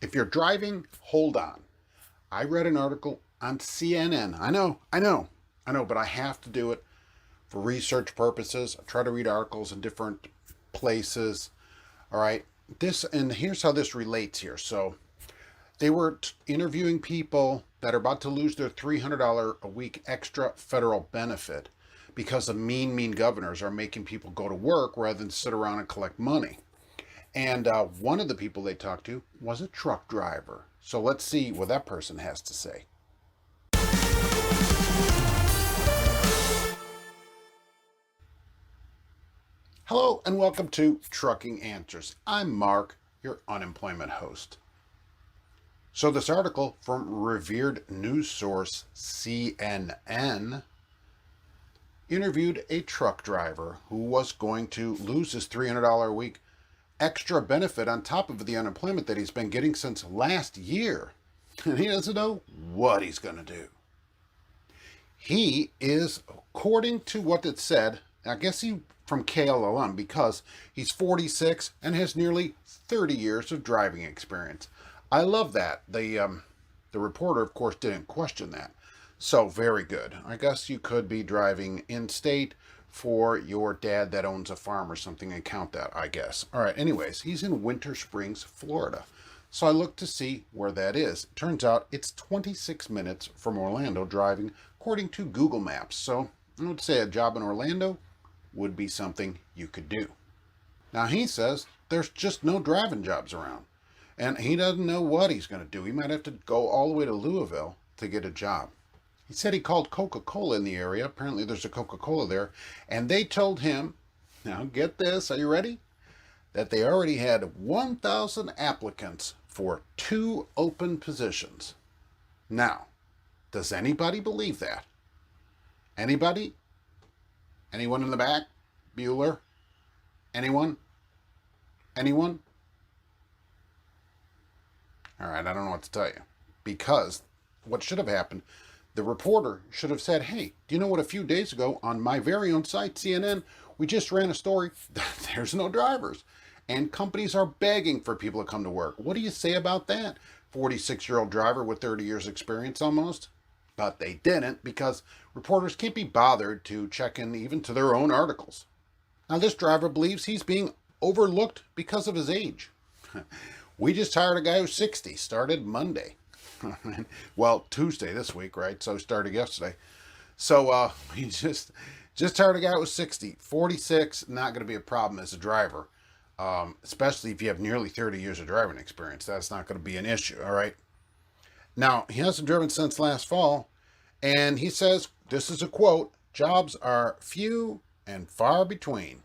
If you're driving, hold on. I read an article on CNN. I know, but I have to do it for research purposes. I try to read articles in different places. All right. And here's how this relates here. So they were interviewing people that are about to lose their $300 a week extra federal benefit because the mean governors are making people go to work rather than sit around and collect money. And one of the people they talked to was a truck driver. So let's see what that person has to say. Hello and welcome to Trucking Answers. I'm Mark, your unemployment host. So this article from revered news source CNN interviewed a truck driver who was going to lose his $300 a week extra benefit on top of the unemployment that he's been getting since last year. And he doesn't know what he's going to do. He is, according to what it said, I guess he from KLLM because he's 46 and has nearly 30 years of driving experience. I love that. The reporter, of course, didn't question that. So very good. I guess you could be driving in state for your dad that owns a farm or something and count that, I guess. All right, anyways, he's in Winter Springs, Florida. So I looked to see where that is. Turns out it's 26 minutes from Orlando driving, according to Google Maps. So I would say a job in Orlando would be something you could do. Now he says there's just no driving jobs around. And he doesn't know what he's going to do. He might have to go all the way to Louisville to get a job. He said he called Coca-Cola in the area. Apparently there's a Coca-Cola there. And they told him, now get this, are you ready? That they already had 1,000 applicants for 2 open positions. Now, does anybody believe that? Anybody? Anyone in the back? Bueller? Anyone? Anyone? All right, I don't know what to tell you. Because what should have happened, the reporter should have said, hey, do you know what, a few days ago on my very own site, CNN, we just ran a story that there's no drivers. And companies are begging for people to come to work. What do you say about that? 46-year-old driver with 30 years experience almost? But they didn't because reporters can't be bothered to check in even to their own articles. Now this driver believes he's being overlooked because of his age. We just hired a guy who's 60, started Monday. Well, Tuesday this week, right? So started yesterday. So we just hired a guy who was 60. 46, not going to be a problem as a driver. Especially if you have nearly 30 years of driving experience. That's not going to be an issue, all right? Now, he hasn't driven since last fall, and he says, this is a quote, jobs are few and far between.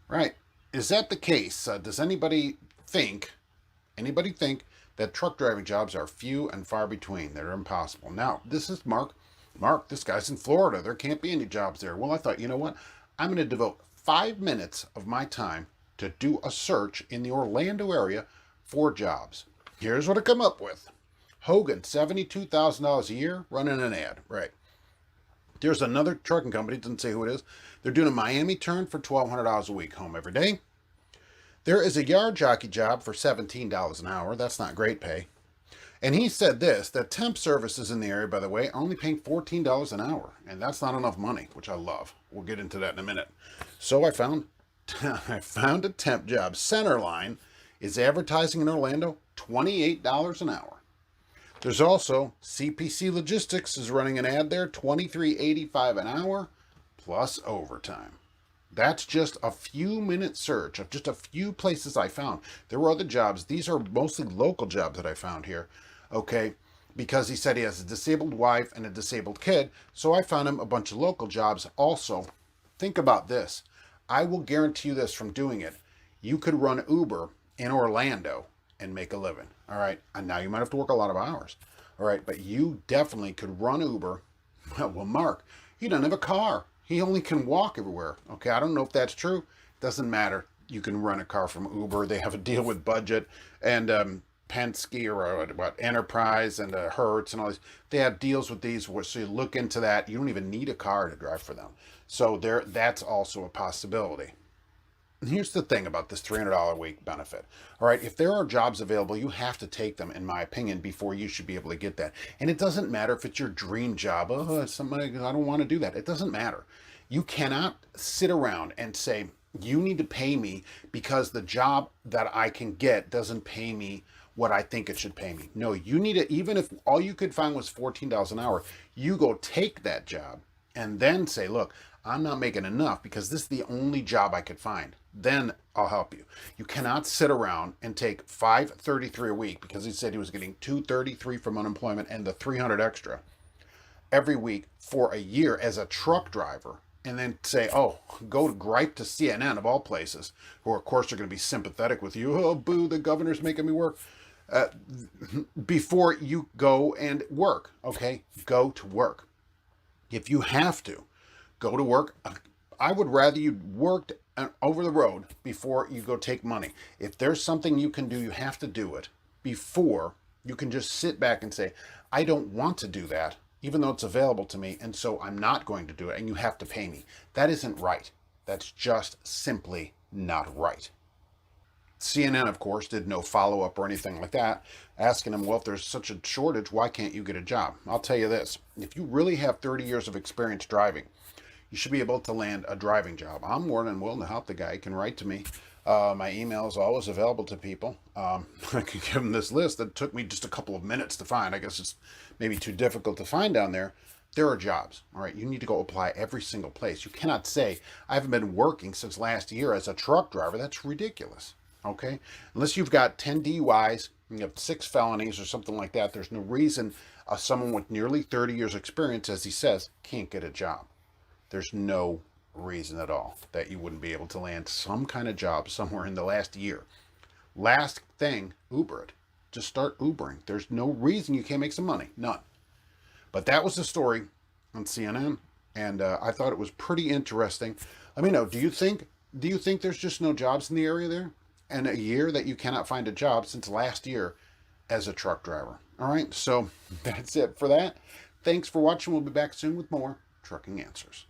Right. Is that the case? Does anybody think that truck driving jobs are few and far between? They're impossible. Now, this is Mark. Mark, this guy's in Florida. There can't be any jobs there. Well, I thought, you know what? I'm going to devote 5 minutes of my time to do a search in the Orlando area for jobs. Here's what I come up with. Hogan, $72,000 a year, running an ad. Right. There's another trucking company, doesn't say who it is. They're doing a Miami turn for $1,200 a week, home every day. There is a yard jockey job for $17 an hour. That's not great pay. And he said this, that temp services in the area, by the way, are only paying $14 an hour. And that's not enough money, which I love. We'll get into that in a minute. So I found a temp job. Centerline is advertising in Orlando, $28 an hour. There's also CPC Logistics is running an ad there, $23.85 an hour, plus overtime. That's just a few minute search of just a few places I found. There were other jobs. These are mostly local jobs that I found here. Okay, because he said he has a disabled wife and a disabled kid. So I found him a bunch of local jobs. Also, think about this. I will guarantee you this from doing it. You could run Uber in Orlando and make a living. All right. And now you might have to work a lot of hours. All right. But you definitely could run Uber. Well, Mark, he doesn't have a car. He only can walk everywhere. Okay. I don't know if that's true. Doesn't matter. You can run a car from Uber. They have a deal with Budget and Penske or what Enterprise and Hertz and all these. They have deals with these. So you look into that. You don't even need a car to drive for them. So that's also a possibility. here's the thing about this $300 a week benefit. All right, if there are jobs available, you have to take them, in my opinion, before you should be able to get that. And it doesn't matter if it's your dream job. Oh, somebody, I don't want to do that. It doesn't matter. You cannot sit around and say, you need to pay me because the job that I can get doesn't pay me what I think it should pay me. No, you need to, even if all you could find was $14 an hour, you go take that job and then say, look, I'm not making enough because this is the only job I could find. Then I'll help you. You cannot sit around and take $533 a week because he said he was getting $233 from unemployment and the 300 extra every week for a year as a truck driver, and then say, oh, go to gripe to CNN of all places, who of course are going to be sympathetic with you. Oh, boo, the governor's making me work. Uh, Before you go and work, okay? Go to work. If you have to, go to work. I would rather you worked over the road before you go take money. If there's something you can do, you have to do it before you can just sit back and say, I don't want to do that, even though it's available to me, and so I'm not going to do it, and you have to pay me. That isn't right. That's just simply not right. CNN, of course, did no follow-up or anything like that, asking him, well, if there's such a shortage, why can't you get a job? I'll tell you this. If you really have 30 years of experience driving, you should be able to land a driving job. I'm more than willing to help the guy. He can write to me. My email is always available to people. I can give him this list that took me just a couple of minutes to find. I guess it's maybe too difficult to find down there. There are jobs. All right, you need to go apply every single place. You cannot say, I haven't been working since last year as a truck driver. That's ridiculous. Okay? Unless you've got 10 DUIs, you have 6 felonies or something like that, there's no reason someone with nearly 30 years experience, as he says, can't get a job. There's no reason at all that you wouldn't be able to land some kind of job somewhere in the last year. Last thing, Uber it. Just start Ubering. There's no reason you can't make some money. None. But that was the story on CNN, and I thought it was pretty interesting. Let me know, do you think there's just no jobs in the area there? And a year that you cannot find a job since last year as a truck driver. All right, so that's it for that. Thanks for watching. We'll be back soon with more Trucking Answers.